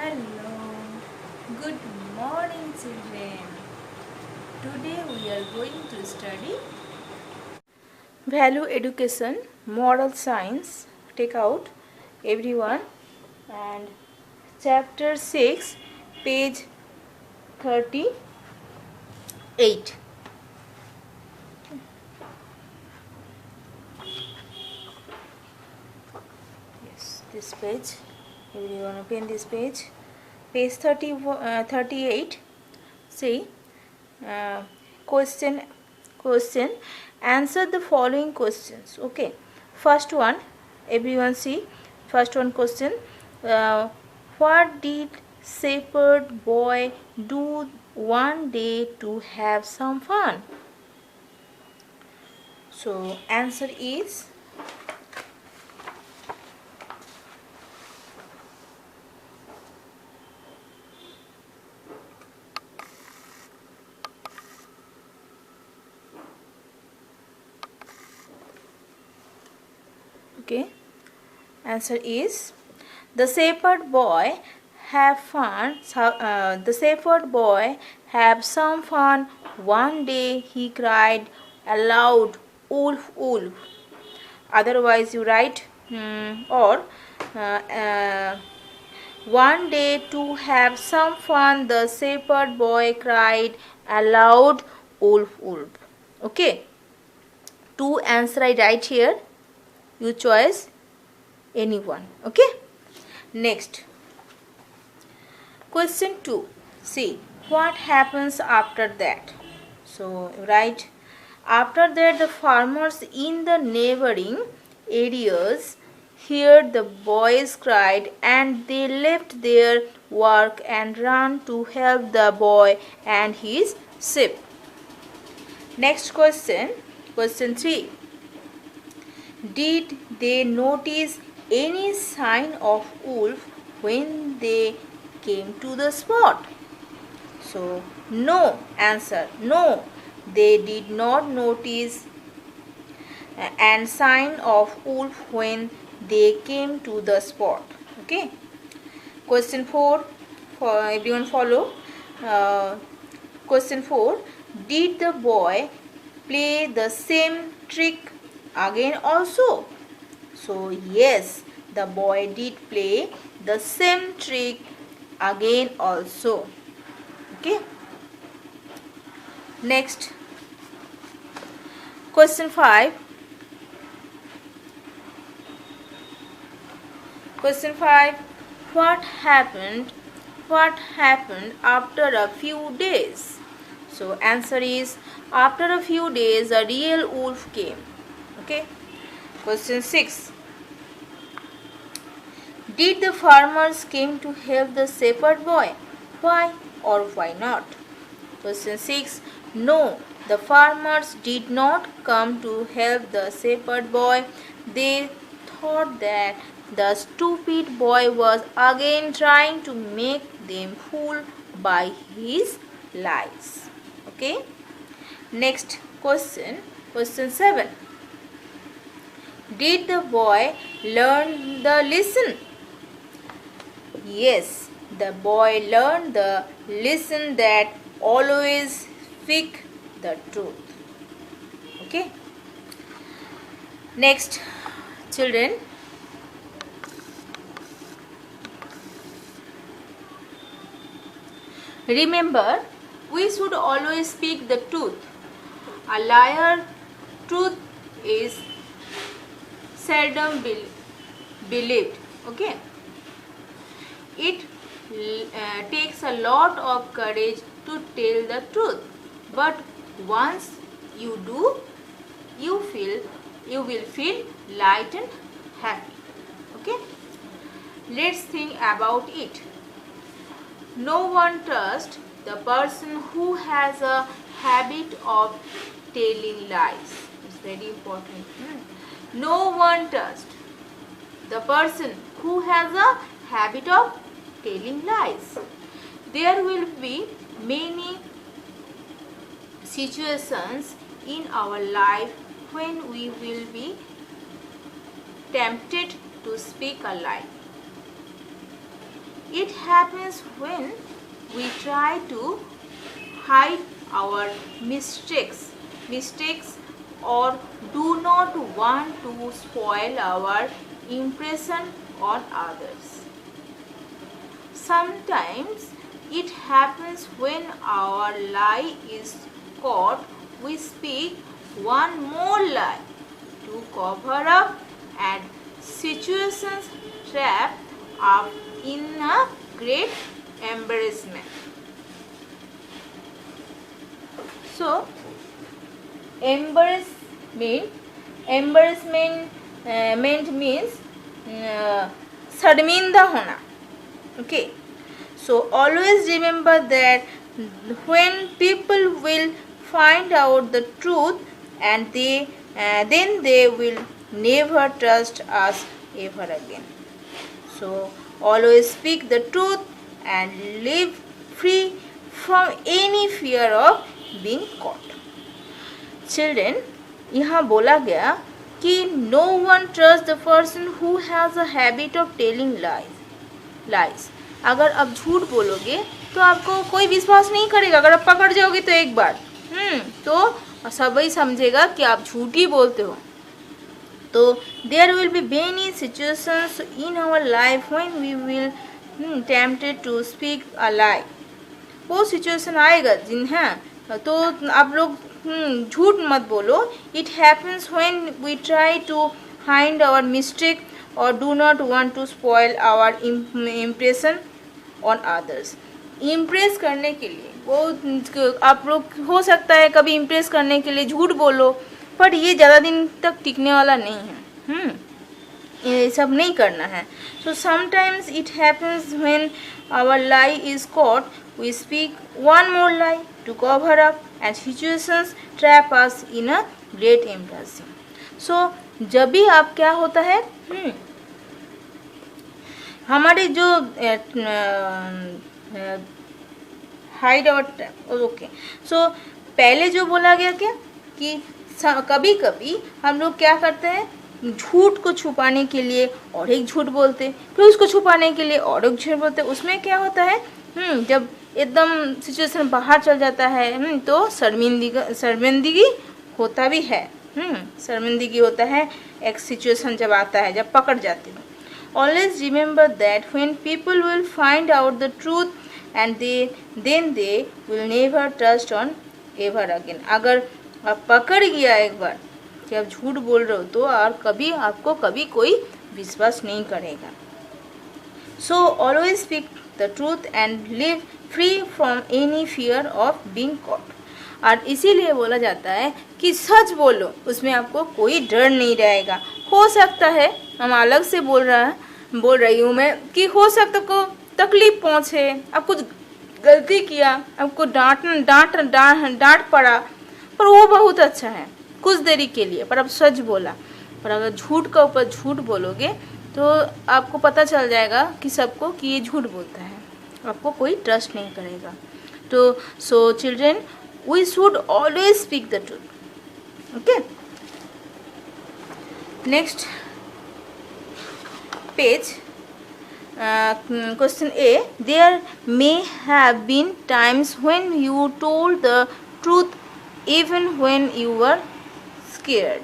Hello, good morning children. Today we are going to study Value Education, Moral Science. Take out everyone and chapter 6, page 38. Yes, this page. Everyone open this page. Page 38. See, uh, question answer the following questions. Okay, first one, everyone see, first one question, uh, what did shepherd boy do one day to have some fun? So answer is okay, answer is the shepherd boy have fun. The shepherd boy have some fun. One day he cried aloud, "Wolf, wolf!" Otherwise, you write or uh, uh, one day to have some fun. The shepherd boy cried aloud, "Wolf, wolf!" Okay. Two answer I write here. You choose anyone. Okay. Next. Question 2. See what happens after that. So write, after that the farmers in the neighboring areas heard the boys cried and they left their work and ran to help the boy and his sheep. Next question. Question 3. Did they notice any sign of wolf when they came to the spot? So, no. Answer, no. They did not notice and sign of wolf when they came to the spot. Okay. Question 4. For everyone follow. Question 4. Did the boy play the same trick again also? So yes, the boy did play the same trick again also. Okay. Next. Question 5. Question 5. What happened? What happened after a few days? So answer is, after a few days a real wolf came. Okay. Question 6. Did the farmers came to help the shepherd boy? Why or why not? Question 6. No, the farmers did not come to help the shepherd boy. They thought that the stupid boy was again trying to make them fool by his lies. Okay. Next question. Question 7. Did the boy learn the lesson? Yes, the boy learned the lesson that always speak the truth. Okay. Next, children. Remember, we should always speak the truth. A liar, truth is seldom believed. Okay. It takes a lot of courage to tell the truth, but once you do, you will feel light and happy. Okay. Let's think about it. No one trusts the person who has a habit of telling lies. It's very important. No one trusts the person who has a habit of telling lies. There will be many situations in our life when we will be tempted to speak a lie. It happens when we try to hide our mistakes or do not want to spoil our impression on others. Sometimes it happens when our lie is caught, we speak one more lie to cover up, and situations trap up in a great embarrassment. So, embarrassment means शर्मिंदा होना. Okay, so always remember that when people will find out the truth, and then they will never trust us ever again. So always speak the truth and live free from any fear of being caught. Children, यहाँ बोला गया कि no one trusts the person who has a habit of telling lies. अगर आप झूठ बोलोगे तो आपको कोई विश्वास नहीं करेगा. अगर आप पकड़ जाओगे तो एक बार तो सभी समझेगा कि आप झूठ ही बोलते हो. तो there will be many situations in our life when we will tempted to speak a lie. वो सिचुएशन आएगा तो आप लोग झूठ मत बोलो. It happens when we try to hide our mistake or do not want to spoil our impression on others. Impress करने के लिए वो आप लोग हो सकता है कभी इम्प्रेस करने के लिए झूठ बोलो, पर ये ज़्यादा दिन तक टिकने वाला नहीं है. ये सब नहीं करना है. So sometimes it happens when our lie is caught, we speak one more lie to cover up, and situations trap us in a great embarrassing. So जब भी आप क्या होता है हमारे जो हाइड और ओके. सो पहले जो बोला गया क्या कि कभी कभी हम लोग क्या करते हैं, झूठ को छुपाने के लिए और एक झूठ बोलते, फिर उसको छुपाने के लिए और एक झूठ बोलते. उसमें क्या होता है जब एकदम सिचुएशन बाहर चल जाता है तो शर्मिंदगी होता भी है. शर्मिंदगी होता है एक सिचुएशन जब आता है, जब पकड़ जाते हो. Always remember that when people will find out the truth, and then they will never trust on ever again. अगर आप पकड़ गया एक बार कि आप झूठ बोल रहे हो तो और कभी आपको कभी कोई विश्वास नहीं करेगा. So always speak the truth and live free from any fear of being caught. और इसीलिए बोला जाता है कि सच बोलो, उसमें आपको कोई डर नहीं रहेगा. हो सकता है हम अलग से बोल रही हूँ मैं कि हो सकता को तकलीफ पहुँचे, आप कुछ गलती किया, आपको डांट पड़ा, पर वो बहुत अच्छा है कुछ देरी के लिए, पर अब सच बोला. पर अगर झूठ का ऊपर झूठ बोलोगे तो आपको पता चल जाएगा कि सबको कि ये झूठ बोलता है, आपको कोई ट्रस्ट नहीं करेगा. तो so children, we should always speak the truth. Okay, next page. Question A. There may have been times when you told the truth even when you were scared.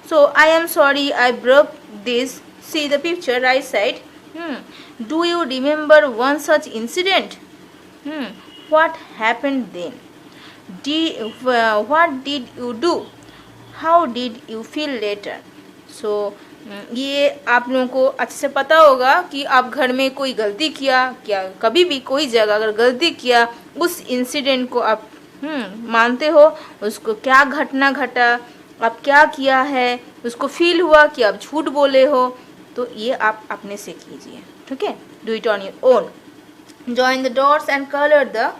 So I am sorry I broke this. See the picture right side. Do you remember one such incident? What happened then? What did you do? How did you feel later? So ये आप लोगों को अच्छे से पता होगा कि आप घर में कोई गलती किया, क्या कभी भी कोई जगह अगर गलती किया, उस इंसिडेंट को आप मानते हो, उसको क्या घटना घटा, आप क्या किया है, उसको फील हुआ कि आप झूठ बोले हो, तो ये आप अपने से कीजिए. ठीक है, do it on your own. Join the dots and colour the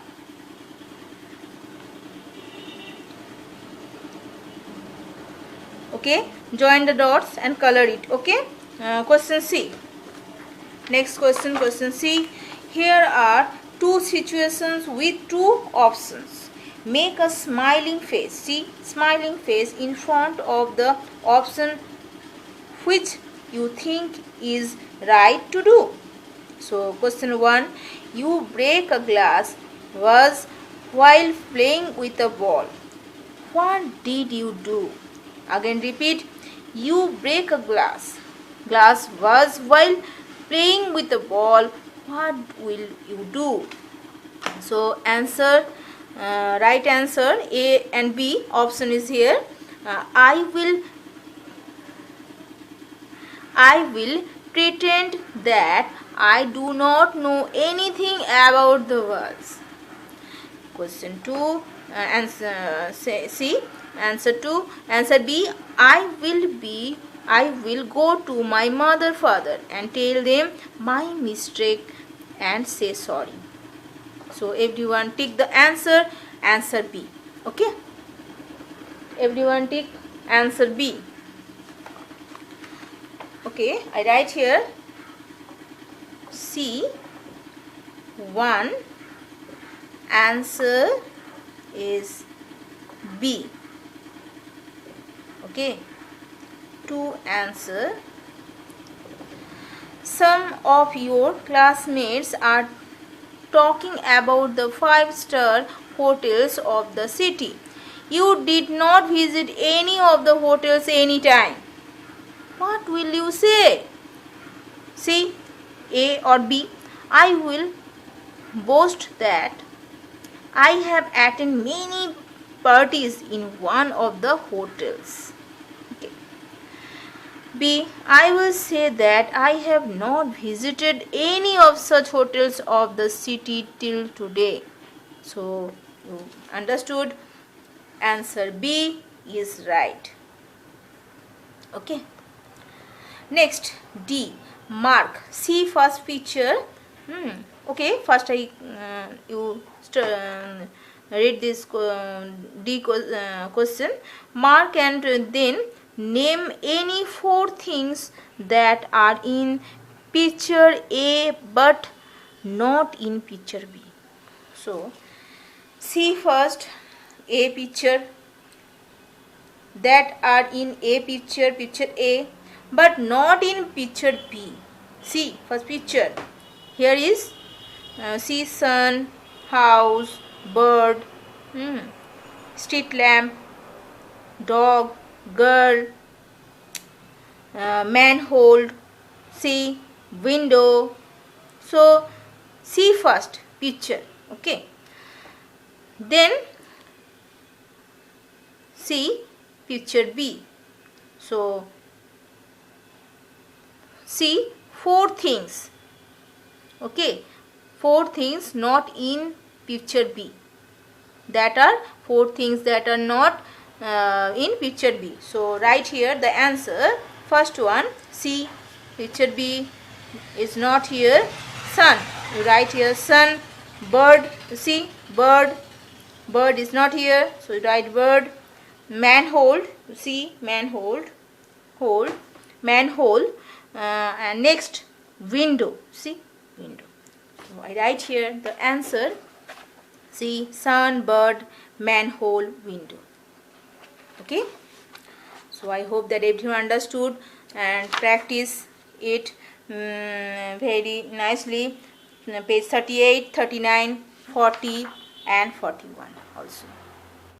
okay, join the dots and color it. Okay, question C. Next question C. Here are two situations with two options. Make a smiling face. See, smiling face in front of the option which you think is right to do. So question 1, you break a glass was while playing with a ball. What did you do? Again repeat. You break a glass. Glass was while playing with a ball. What will you do? So answer, right answer A and B option is here. I will pretend that I do not know anything about the words. Question 2, answer C. Answer 2, answer B. I will go to my mother, father and tell them my mistake and say sorry. So everyone tick the answer. Answer B. Okay. Everyone tick answer B. Okay, I write here C. 1. Answer is B. Okay. 2. Answer. Some of your classmates are talking about the 5-star hotels of the city. You did not visit any of the hotels any time. What will you say? C, A or B? I will boast that I have attended many parties in one of the hotels. Okay. B, I will say that I have not visited any of such hotels of the city till today. So, you understood? Answer B is right. Okay. Next, D. Mark. See first picture. Okay, first you read this D question. Mark and then name any 4 things that are in picture A but not in picture B. So, see first A picture that are in A picture, picture A, but not in picture B. See first picture. Here is see sun, house, bird, street lamp, dog, girl, manhole, see window. So see first picture. Okay. Then see picture B. So see 4 things. Okay, 4 things not in picture B. That are 4 things that are not in picture B. So write here the answer. First one, C. Picture B is not here. Sun. You write here sun. Bird. See bird. Bird is not here. So you write bird. Manhole. See manhole. Hole. Manhole. And next window. See window. So I write here the answer. See sun, bird, manhole, window. Okay. So I hope that everyone understood and practice it very nicely. Page 38, 39, 40 and 41 also.